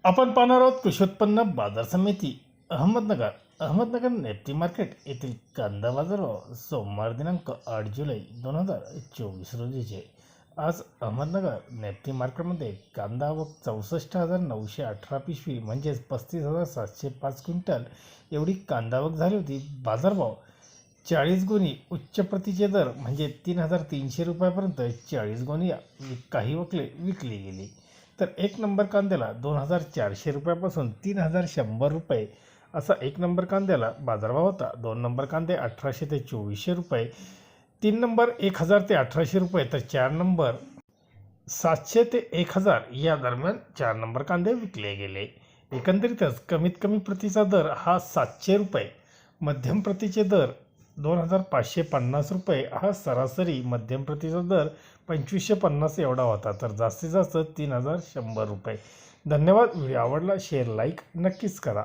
आपण पाहणार आहोत कृषी उत्पन्न बाजार समिती अहमदनगर नेप्टी मार्केट येथील कांदा बाजारभाव सोमवार दिनांक 8 जुलै 2024 रोजीचे। आज अहमदनगर नेप्टी मार्केटमध्ये कांदा आवक 64,918 पिशवी म्हणजेच 35,705 क्विंटल एवढी कांदा आवक झाली होती। बाजारभाव 40 गुणी उच्च प्रतीचे दर म्हणजे 3,300 रुपयापर्यंत 40 गुणी काही वकले विकली गेली। तर एक नंबर कांद्याला 2,400 रुपयापासून 3,100 रुपये असा एक नंबर कांद्याला बाजारभाव होता। 2 नंबर कांदे 1,800 ते 2,400 रुपये, 3 नंबर 1,000 ते 1,800 रुपये, तर 4 नंबर 700 ते 1,000 या दरम्यान 4 नंबर कांदे विकले गेले। एकंदरीतच कमीत कमी प्रतीचा दर हा 700 रुपये, मध्यम प्रतीचे दर 2,550 रुपये, हा सरासरी मध्यम प्रतीचा दर 2,550 एवढा होता, तर जास्तीत जास्त 3,100 रुपये। धन्यवाद। व्हिडिओ आवडला शेअर लाईक नक्कीच करा।